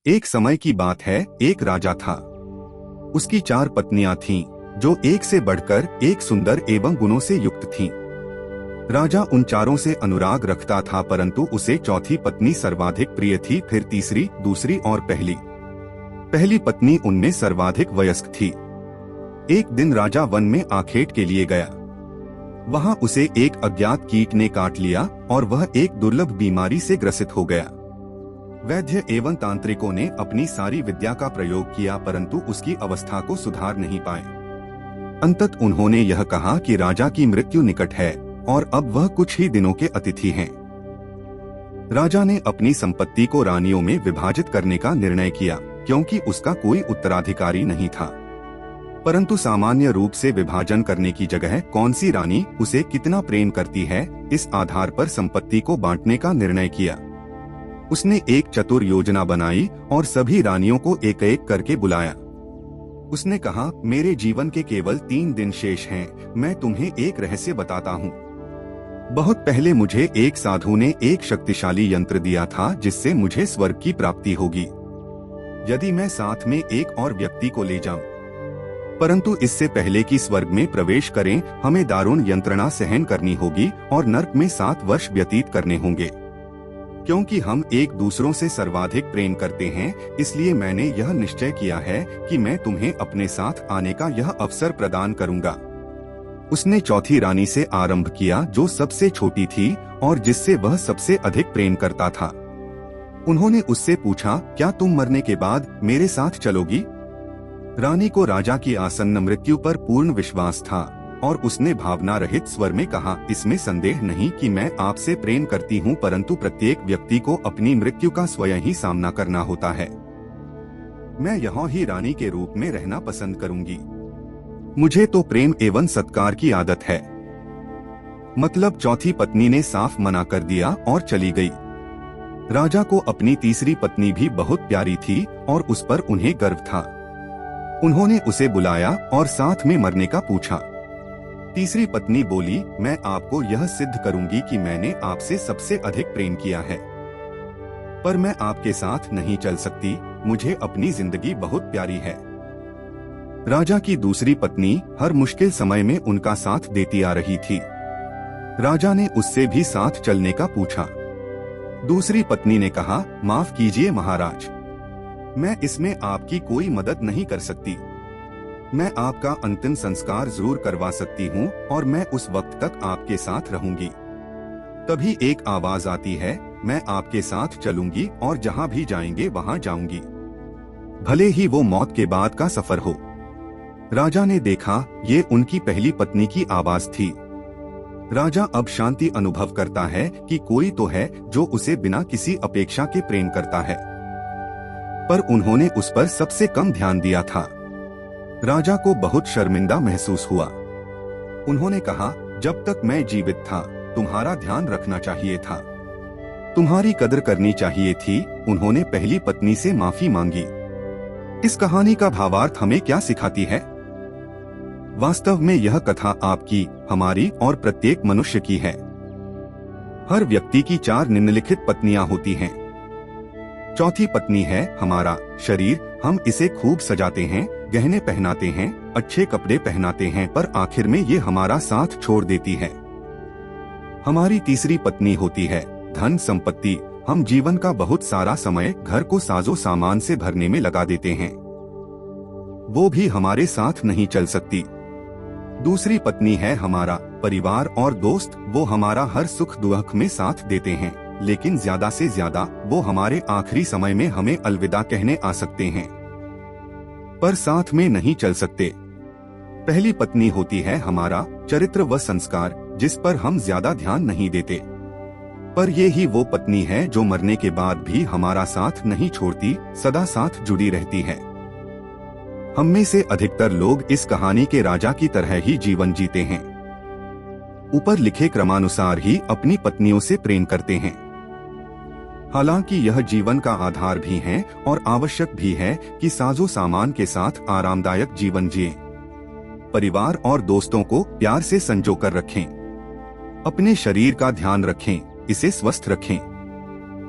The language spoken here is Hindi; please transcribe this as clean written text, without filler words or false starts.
एक समय की बात है, एक राजा था। उसकी 4 पत्नियां थीं, जो एक से बढ़कर एक सुंदर एवं गुणों से युक्त थीं। राजा उन चारों से अनुराग रखता था, परंतु उसे चौथी पत्नी सर्वाधिक प्रिय थी, फिर तीसरी, दूसरी और पहली पत्नी उनमें सर्वाधिक वयस्क थी। एक दिन राजा वन में आखेट के लिए गया। वहां उसे एक अज्ञात कीट ने काट लिया और वह एक दुर्लभ बीमारी से ग्रसित हो गया। वैद्य एवं तांत्रिकों ने अपनी सारी विद्या का प्रयोग किया, परंतु उसकी अवस्था को सुधार नहीं पाए। अंतत उन्होंने यह कहा कि राजा की मृत्यु निकट है और अब वह कुछ ही दिनों के अतिथि हैं। राजा ने अपनी संपत्ति को रानियों में विभाजित करने का निर्णय किया, क्योंकि उसका कोई उत्तराधिकारी नहीं था। परंतु सामान्य रूप से विभाजन करने की जगह कौन सी रानी उसे कितना प्रेम करती है, इस आधार पर संपत्ति को बांटने का निर्णय किया। उसने एक चतुर योजना बनाई और सभी रानियों को एक एक करके बुलाया। उसने कहा, मेरे जीवन के केवल 3 दिन शेष हैं, मैं तुम्हें एक रहस्य बताता हूँ। बहुत पहले मुझे एक साधु ने एक शक्तिशाली यंत्र दिया था, जिससे मुझे स्वर्ग की प्राप्ति होगी, यदि मैं साथ में एक और व्यक्ति को ले जाऊं। परंतु इससे पहले कि स्वर्ग में प्रवेश करें, हमें दारुण यंत्रणा सहन करनी होगी और नर्क में 7 वर्ष व्यतीत करने होंगे। क्योंकि हम एक दूसरों से सर्वाधिक प्रेम करते हैं, इसलिए मैंने यह निश्चय किया है कि मैं तुम्हें अपने साथ आने का यह अवसर प्रदान करूंगा। उसने चौथी रानी से आरंभ किया, जो सबसे छोटी थी और जिससे वह सबसे अधिक प्रेम करता था। उन्होंने उससे पूछा, क्या तुम मरने के बाद मेरे साथ चलोगी? रानी को राजा की आसन्न मृत्यु पर पूर्ण विश्वास था और उसने भावना रहित स्वर में कहा, इसमें संदेह नहीं कि मैं आपसे प्रेम करती हूँ, परंतु प्रत्येक व्यक्ति को अपनी मृत्यु का स्वयं ही सामना करना होता है। मैं यहाँ ही रानी के रूप में रहना पसंद करूंगी। मुझे तो प्रेम एवं सत्कार की आदत है। मतलब चौथी पत्नी ने साफ मना कर दिया और चली गई। राजा को अपनी तीसरी पत्नी भी बहुत प्यारी थी और उस पर उन्हें गर्व था। उन्होंने उसे बुलाया और साथ में मरने का पूछा। तीसरी पत्नी बोली, मैं आपको यह सिद्ध करूंगी कि मैंने आपसे सबसे अधिक प्रेम किया है, पर मैं आपके साथ नहीं चल सकती, मुझे अपनी जिंदगी बहुत प्यारी है। राजा की दूसरी पत्नी हर मुश्किल समय में उनका साथ देती आ रही थी। राजा ने उससे भी साथ चलने का पूछा। दूसरी पत्नी ने कहा, माफ कीजिए महाराज, मैं इसमें आपकी कोई मदद नहीं कर सकती। मैं आपका अंतिम संस्कार जरूर करवा सकती हूँ और मैं उस वक्त तक आपके साथ रहूंगी। तभी एक आवाज आती है, मैं आपके साथ चलूंगी और जहाँ भी जाएंगे वहाँ जाऊंगी, भले ही वो मौत के बाद का सफर हो। राजा ने देखा, ये उनकी पहली पत्नी की आवाज थी। राजा अब शांति अनुभव करता है कि कोई तो है जो उसे बिना किसी अपेक्षा के प्रेम करता है, पर उन्होंने उस पर सबसे कम ध्यान दिया था। राजा को बहुत शर्मिंदा महसूस हुआ। उन्होंने कहा, जब तक मैं जीवित था तुम्हारा ध्यान रखना चाहिए था, तुम्हारी कदर करनी चाहिए थी। उन्होंने पहली पत्नी से माफी मांगी। इस कहानी का भावार्थ हमें क्या सिखाती है? वास्तव में यह कथा आपकी, हमारी और प्रत्येक मनुष्य की है। हर व्यक्ति की 4 निम्नलिखित पत्नियां होती हैं। चौथी पत्नी है हमारा शरीर। हम इसे खूब सजाते हैं, गहने पहनाते हैं, अच्छे कपड़े पहनाते हैं, पर आखिर में ये हमारा साथ छोड़ देती है। हमारी तीसरी पत्नी होती है धन संपत्ति। हम जीवन का बहुत सारा समय घर को साजो सामान से भरने में लगा देते हैं, वो भी हमारे साथ नहीं चल सकती। दूसरी पत्नी है हमारा परिवार और दोस्त। वो हमारा हर सुख दुख में साथ देते हैं, लेकिन ज्यादा से ज्यादा वो हमारे आखिरी समय में हमें अलविदा कहने आ सकते हैं, पर साथ में नहीं चल सकते। पहली पत्नी होती है हमारा चरित्र व संस्कार, जिस पर हम ज्यादा ध्यान नहीं देते, पर ये ही वो पत्नी है जो मरने के बाद भी हमारा साथ नहीं छोड़ती, सदा साथ जुड़ी रहती है। हम में से अधिकतर लोग इस कहानी के राजा की तरह ही जीवन जीते हैं। ऊपर लिखे क्रमानुसार ही अपनी पत्नियों से प्रेम करते हैं। हालांकि यह जीवन का आधार भी है और आवश्यक भी है कि साजो सामान के साथ आरामदायक जीवन जिएं। परिवार और दोस्तों को प्यार से संजो कर रखें। अपने शरीर का ध्यान रखें, इसे स्वस्थ रखें।